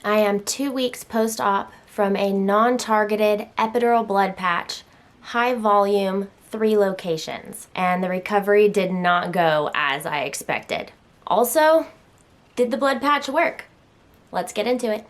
I am 2 weeks post-op from a non-targeted epidural blood patch, high volume, 3 locations, and the recovery did not go as I expected. Also, did the blood patch work? Let's get into it.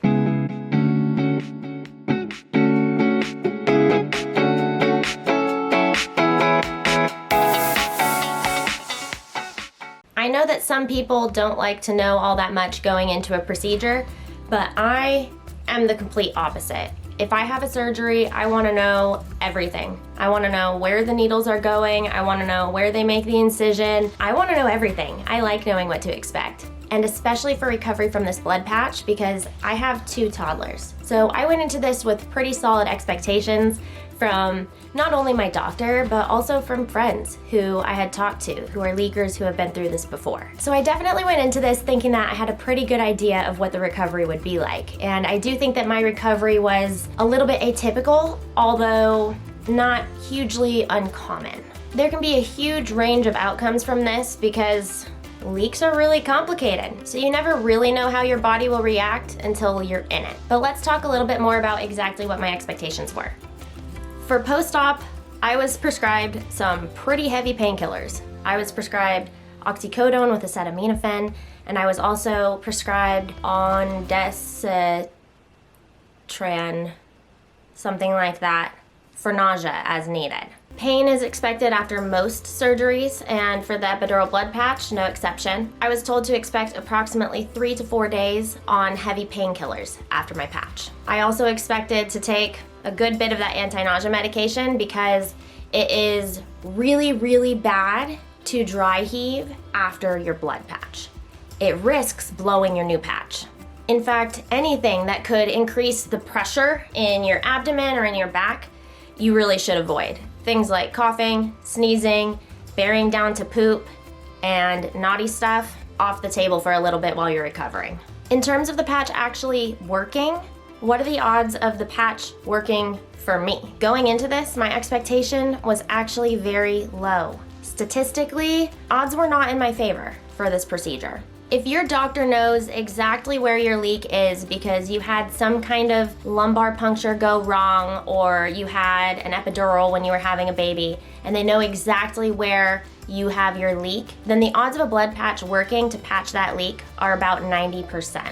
I know that some people don't like to know all that much going into a procedure, but I am the complete opposite. If I have a surgery, I want to know everything. I want to know where the needles are going. I want to know where they make the incision. I want to know everything. I like knowing what to expect. And especially for recovery from this blood patch, because I have 2 toddlers. So I went into this with pretty solid expectations from not only my doctor, but also from friends who I had talked to, who are leakers who have been through this before. So I definitely went into this thinking that I had a pretty good idea of what the recovery would be like. And I do think that my recovery was a little bit atypical, although not hugely uncommon. There can be a huge range of outcomes from this because leaks are really complicated, so you never really know how your body will react until you're in it. But let's talk a little bit more about exactly what my expectations were. For post-op, I was prescribed some pretty heavy painkillers. I was prescribed oxycodone with acetaminophen, and I was also prescribed ondansetron, something like that, for nausea as needed. Pain is expected after most surgeries, and for the epidural blood patch, no exception. I was told to expect approximately 3 to 4 days on heavy painkillers after my patch. I also expected to take a good bit of that anti-nausea medication because it is really, really bad to dry heave after your blood patch. It risks blowing your new patch. In fact, anything that could increase the pressure in your abdomen or in your back, you really should avoid. Things like coughing, sneezing, bearing down to poop, and naughty stuff off the table for a little bit while you're recovering. In terms of the patch actually working, what are the odds of the patch working for me? Going into this, my expectation was actually very low. Statistically, odds were not in my favor for this procedure. If your doctor knows exactly where your leak is because you had some kind of lumbar puncture go wrong or you had an epidural when you were having a baby and they know exactly where you have your leak, then the odds of a blood patch working to patch that leak are about 90%.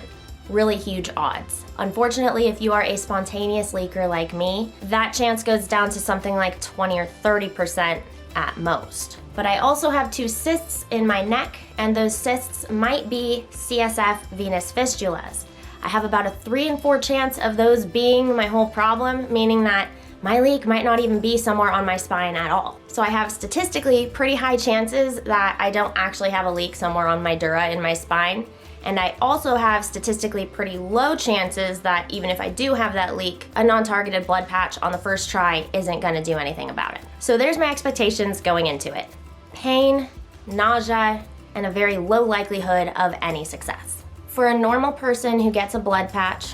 Really huge odds. Unfortunately, if you are a spontaneous leaker like me, that chance goes down to something like 20 or 30% at most. But I also have 2 cysts in my neck, and those cysts might be CSF venous fistulas. I have about a 3 in 4 chance of those being my whole problem, meaning that my leak might not even be somewhere on my spine at all. So I have statistically pretty high chances that I don't actually have a leak somewhere on my dura in my spine. And I also have statistically pretty low chances that even if I do have that leak, a non-targeted blood patch on the first try isn't gonna do anything about it. So there's my expectations going into it. Pain, nausea, and a very low likelihood of any success. For a normal person who gets a blood patch,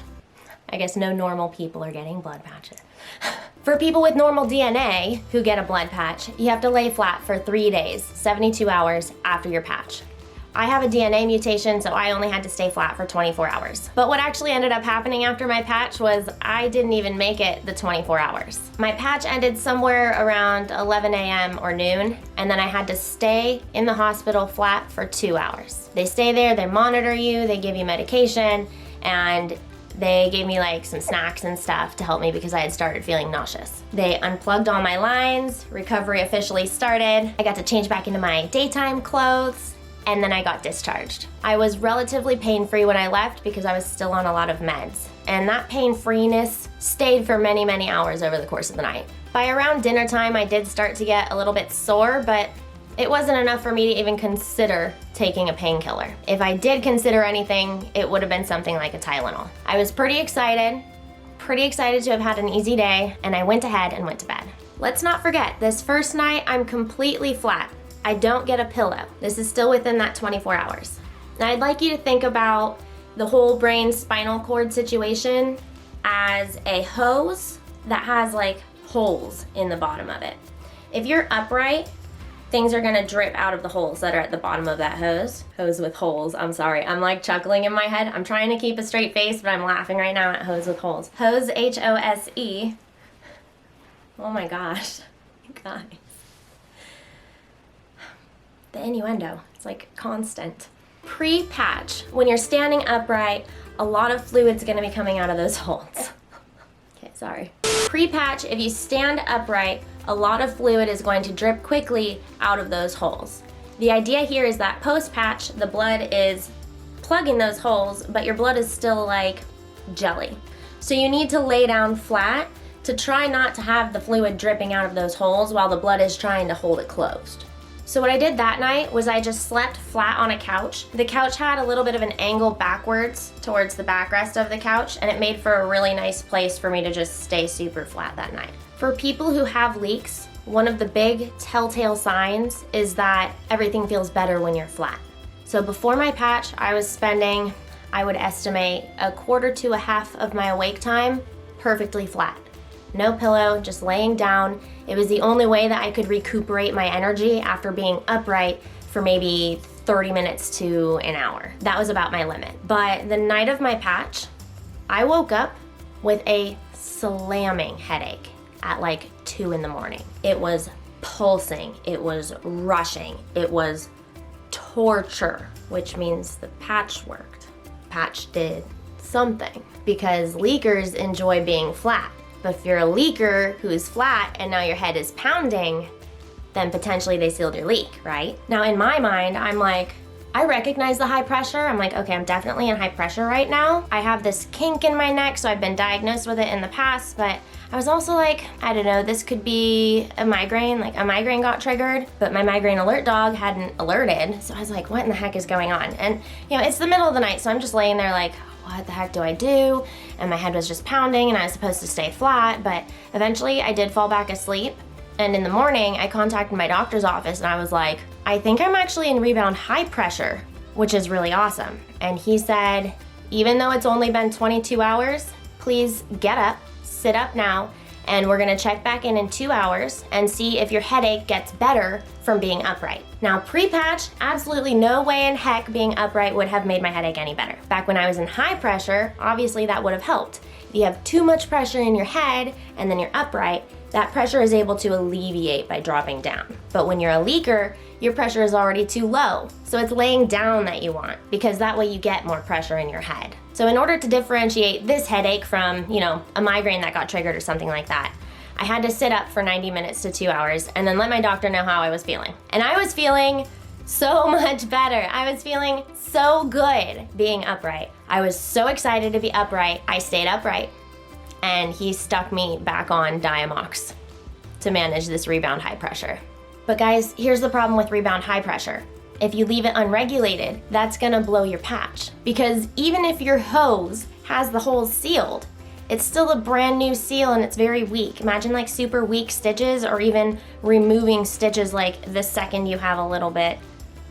I guess no normal people are getting blood patches. For people with normal DNA who get a blood patch, you have to lay flat for 3 days, 72 hours after your patch. I have a DNA mutation, so I only had to stay flat for 24 hours. But what actually ended up happening after my patch was I didn't even make it the 24 hours. My patch ended somewhere around 11 a.m. or noon, and then I had to stay in the hospital flat for 2 hours. They stay there, they monitor you, they give you medication, and they gave me like some snacks and stuff to help me because I had started feeling nauseous. They unplugged all my lines, recovery officially started. I got to change back into my daytime clothes, and then I got discharged. I was relatively pain-free when I left because I was still on a lot of meds. And that pain-freeness stayed for many, many hours over the course of the night. By around dinner time, I did start to get a little bit sore, but it wasn't enough for me to even consider taking a painkiller. If I did consider anything, it would have been something like a Tylenol. I was pretty excited to have had an easy day, and I went ahead and went to bed. Let's not forget, this first night, I'm completely flat. I don't get a pillow. This is still within that 24 hours. Now I'd like you to think about the whole brain spinal cord situation as a hose that has like holes in the bottom of it. If you're upright, things are gonna drip out of the holes that are at the bottom of that hose. Hose with holes, I'm sorry. I'm like chuckling in my head. I'm trying to keep a straight face, but I'm laughing right now at hose with holes. Hose, H-O-S-E. Oh my gosh, guys. The innuendo, it's like constant. Pre-patch, when you're standing upright, a lot of fluid's gonna be coming out of those holes. Okay, sorry. Pre-patch, if you stand upright, a lot of fluid is going to drip quickly out of those holes. The idea here is that post-patch, the blood is plugging those holes, but your blood is still like jelly. So you need to lay down flat to try not to have the fluid dripping out of those holes while the blood is trying to hold it closed. So what I did that night was I just slept flat on a couch. The couch had a little bit of an angle backwards towards the backrest of the couch, and it made for a really nice place for me to just stay super flat that night. For people who have leaks, one of the big telltale signs is that everything feels better when you're flat. So before my patch, I was spending, I would estimate, a quarter to a half of my awake time perfectly flat. No pillow, just laying down. It was the only way that I could recuperate my energy after being upright for maybe 30 minutes to an hour. That was about my limit. But the night of my patch, I woke up with a slamming headache at like 2 in the morning. It was pulsing, it was rushing, it was torture, which means the patch worked. Patch did something, because leakers enjoy being flat. But if you're a leaker who's flat and now your head is pounding, then potentially they sealed your leak, right? Now in my mind, I'm like, I recognize the high pressure. I'm like, okay, I'm definitely in high pressure right now. I have this kink in my neck, so I've been diagnosed with it in the past, but I was also like, I don't know, this could be a migraine, like a migraine got triggered, but my migraine alert dog hadn't alerted. So I was like, what in the heck is going on? And you know, it's the middle of the night, so I'm just laying there like, what the heck do I do? And my head was just pounding and I was supposed to stay flat, but eventually I did fall back asleep. And in the morning, I contacted my doctor's office and I was like, I think I'm actually in rebound high pressure, which is really awesome. And he said, even though it's only been 22 hours, please get up, sit up now, and we're gonna check back in 2 hours and see if your headache gets better from being upright. Now, pre-patch, absolutely no way in heck being upright would have made my headache any better. Back when I was in high pressure, obviously that would have helped. If you have too much pressure in your head and then you're upright, that pressure is able to alleviate by dropping down. But when you're a leaker, your pressure is already too low. So it's laying down that you want, because that way you get more pressure in your head. So in order to differentiate this headache from, you know, a migraine that got triggered or something like that, I had to sit up for 90 minutes to 2 hours and then let my doctor know how I was feeling. And I was feeling so much better. I was feeling so good being upright. I was so excited to be upright. I stayed upright, and he stuck me back on Diamox to manage this rebound high pressure. But guys, here's the problem with rebound high pressure. If you leave it unregulated, that's gonna blow your patch. Because even if your hose has the holes sealed, it's still a brand new seal and it's very weak. Imagine like super weak stitches, or even removing stitches like the second you have a little bit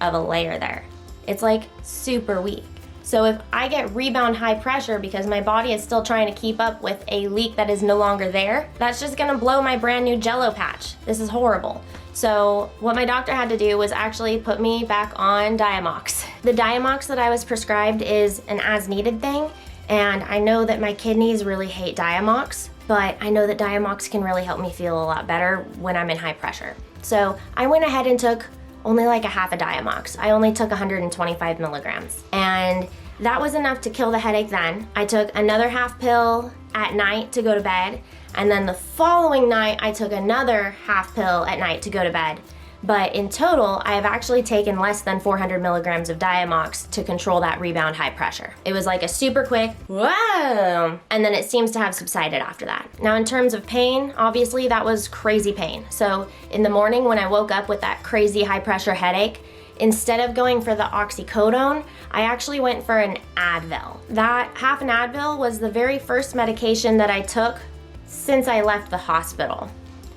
of a layer there. It's like super weak. So if I get rebound high pressure because my body is still trying to keep up with a leak that is no longer there, that's just gonna blow my brand new Jello patch. This is horrible. So what my doctor had to do was actually put me back on Diamox. The Diamox that I was prescribed is an as-needed thing, and I know that my kidneys really hate Diamox, but I know that Diamox can really help me feel a lot better when I'm in high pressure. So I went ahead and took only like a half a Diamox. I only took 125 milligrams, and that was enough to kill the headache then. I took another half pill at night to go to bed, and then the following night I took another half pill at night to go to bed. But in total, I have actually taken less than 400 milligrams of Diamox to control that rebound high pressure. It was like a super quick, whoa, and then it seems to have subsided after that. Now in terms of pain, obviously that was crazy pain. So in the morning when I woke up with that crazy high pressure headache, instead of going for the oxycodone, I actually went for an Advil. That half an Advil was the very first medication that I took since I left the hospital.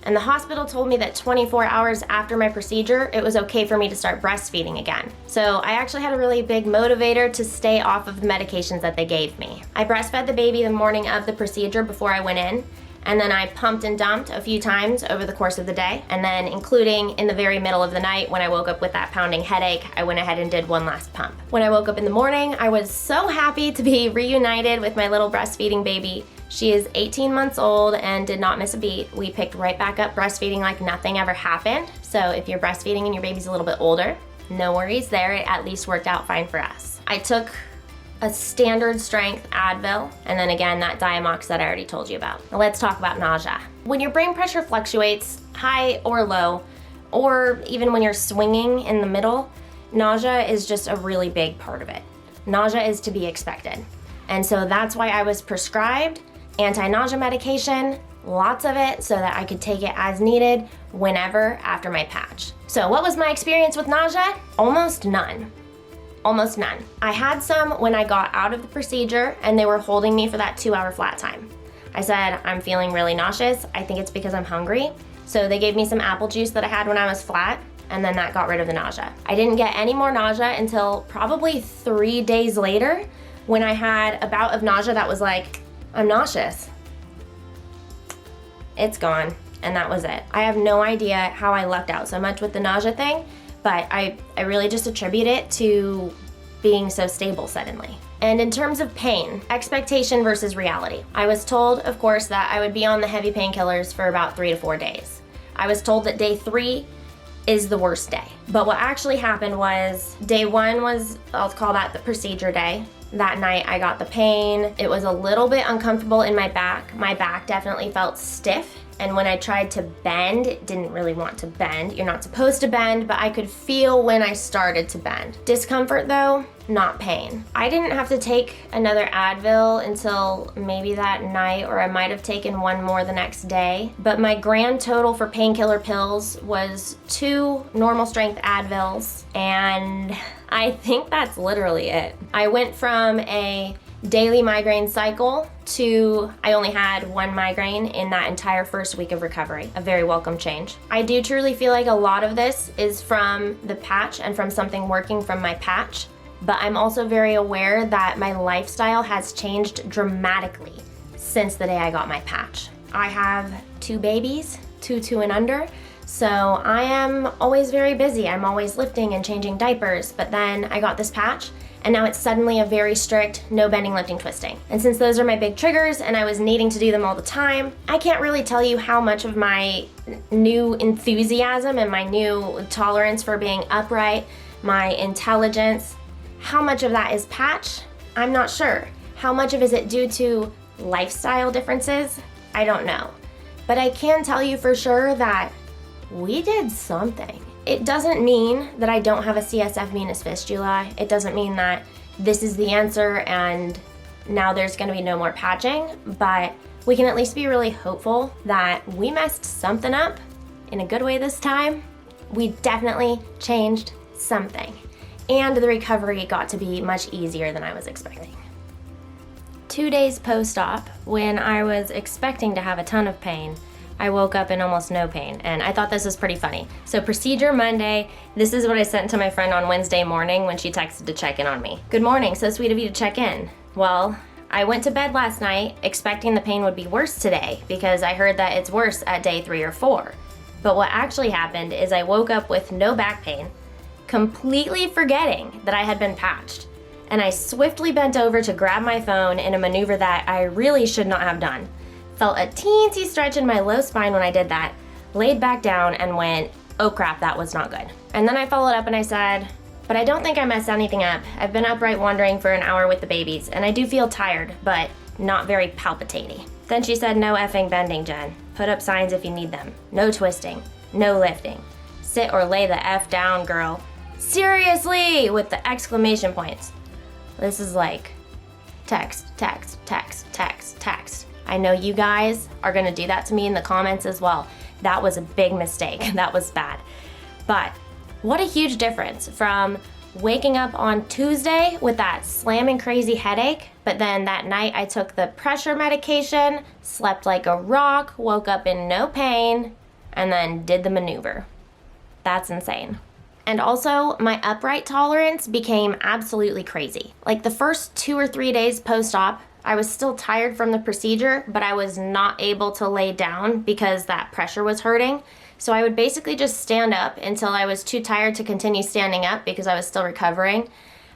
And the hospital told me that 24 hours after my procedure, it was okay for me to start breastfeeding again. So I actually had a really big motivator to stay off of the medications that they gave me. I breastfed the baby the morning of the procedure before I went in, And then I pumped and dumped a few times over the course of the day. And then including in the very middle of the night when I woke up with that pounding headache, I went ahead and did one last pump. When I woke up in the morning, I was so happy to be reunited with my little breastfeeding baby. She is 18 months old and did not miss a beat. We picked right back up breastfeeding like nothing ever happened. So if you're breastfeeding and your baby's a little bit older, no worries there. It at least worked out fine for us. I took a standard strength Advil, and then again, that Diamox that I already told you about. Now let's talk about nausea. When your brain pressure fluctuates, high or low, or even when you're swinging in the middle, nausea is just a really big part of it. Nausea is to be expected. And so that's why I was prescribed anti-nausea medication, lots of it, so that I could take it as needed whenever after my patch. So what was my experience with nausea? Almost none. Almost none. I had some when I got out of the procedure and they were holding me for that 2-hour flat time. I said, I'm feeling really nauseous. I think it's because I'm hungry. So they gave me some apple juice that I had when I was flat, and then that got rid of the nausea. I didn't get any more nausea until probably 3 days later when I had a bout of nausea that was like, I'm nauseous. It's gone, and that was it. I have no idea how I lucked out so much with the nausea thing, but I really just attribute it to being so stable suddenly. And in terms of pain, expectation versus reality. I was told, of course, that I would be on the heavy painkillers for about 3 to 4 days. I was told that day 3 is the worst day. But what actually happened was, day 1 was, I'll call that the procedure day. That night I got the pain. It was a little bit uncomfortable in my back. My back definitely felt stiff. And when I tried to bend, it didn't really want to bend. You're not supposed to bend, but I could feel when I started to bend. Discomfort though, not pain. I didn't have to take another Advil until maybe that night, or I might have taken one more the next day. But my grand total for painkiller pills was 2 normal strength Advils, and I think that's literally it. I went from a daily migraine cycle to I only had 1 migraine in that entire first week of recovery. A very welcome change. I do truly feel like a lot of this is from the patch and from something working from my patch, but I'm also very aware that my lifestyle has changed dramatically since the day I got my patch. I have 2 babies, 2 and under, so I am always very busy. I'm always lifting and changing diapers, but then I got this patch, and now it's suddenly a very strict no bending, lifting, twisting. And since those are my big triggers and I was needing to do them all the time, I can't really tell you how much of my new enthusiasm and my new tolerance for being upright, my intelligence, how much of that is patch? I'm not sure. How much of is it due to lifestyle differences? I don't know. But I can tell you for sure that we did something. It doesn't mean that I don't have a CSF venous fistula. It doesn't mean that this is the answer and now there's gonna be no more patching, but we can at least be really hopeful that we messed something up in a good way this time. We definitely changed something, and the recovery got to be much easier than I was expecting. 2 days post-op, when I was expecting to have a ton of pain, I woke up in almost no pain, and I thought this was pretty funny. So procedure Monday, this is what I sent to my friend on Wednesday morning when she texted to check in on me. Good morning, so sweet of you to check in. Well, I went to bed last night expecting the pain would be worse today because I heard that it's worse at day 3 or 4. But what actually happened is I woke up with no back pain, completely forgetting that I had been patched. And I swiftly bent over to grab my phone in a maneuver that I really should not have done. Felt a teensy stretch in my low spine when I did that, laid back down and went, oh crap, that was not good. And then I followed up and I said, but I don't think I messed anything up. I've been upright wandering for an hour with the babies, and I do feel tired, but not very palpitating. Then she said, no effing bending, Jen. Put up signs if you need them. No twisting, no lifting. Sit or lay the F down, girl. Seriously, with the exclamation points. This is like text, text, text, text, text. I know you guys are gonna do that to me in the comments as well. That was a big mistake. That was bad. But what a huge difference from waking up on Tuesday with that slamming crazy headache, but then that night I took the pressure medication, slept like a rock, woke up in no pain, and then did the maneuver. That's insane. And also, my upright tolerance became absolutely crazy. Like the first 2 or 3 days post-op, I was still tired from the procedure, but I was not able to lay down because that pressure was hurting. So I would basically just stand up until I was too tired to continue standing up because I was still recovering.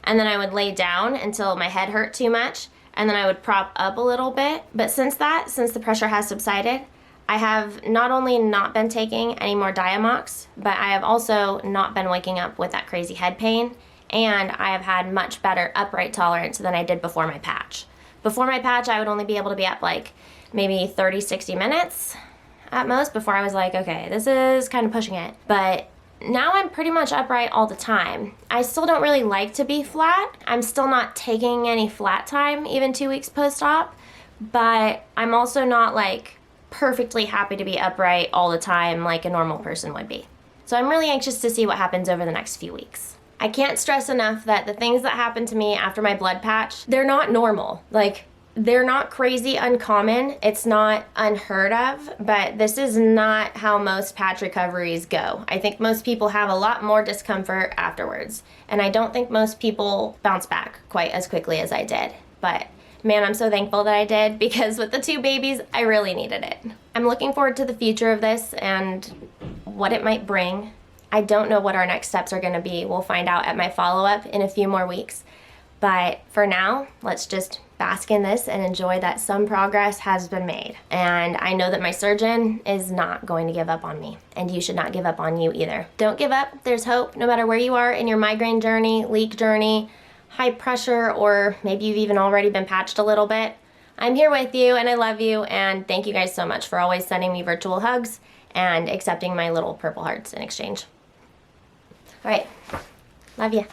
And then I would lay down until my head hurt too much. And then I would prop up a little bit. But since the pressure has subsided, I have not only not been taking any more Diamox, but I have also not been waking up with that crazy head pain. And I have had much better upright tolerance than I did before my patch. Before my patch, I would only be able to be up like maybe 30, 60 minutes at most before I was like, okay, this is kind of pushing it. But now I'm pretty much upright all the time. I still don't really like to be flat. I'm still not taking any flat time, even 2 weeks post-op, but I'm also not like perfectly happy to be upright all the time like a normal person would be. So I'm really anxious to see what happens over the next few weeks. I can't stress enough that the things that happened to me after my blood patch, they're not normal. Like, they're not crazy uncommon. It's not unheard of, but this is not how most patch recoveries go. I think most people have a lot more discomfort afterwards, and I don't think most people bounce back quite as quickly as I did. But man, I'm so thankful that I did, because with the 2 babies, I really needed it. I'm looking forward to the future of this and what it might bring. I don't know what our next steps are gonna be. We'll find out at my follow-up in a few more weeks. But for now, let's just bask in this and enjoy that some progress has been made. And I know that my surgeon is not going to give up on me, and you should not give up on you either. Don't give up. There's hope no matter where you are in your migraine journey, leak journey, high pressure, or maybe you've even already been patched a little bit. I'm here with you, and I love you, and thank you guys so much for always sending me virtual hugs and accepting my little purple hearts in exchange. All right, love you.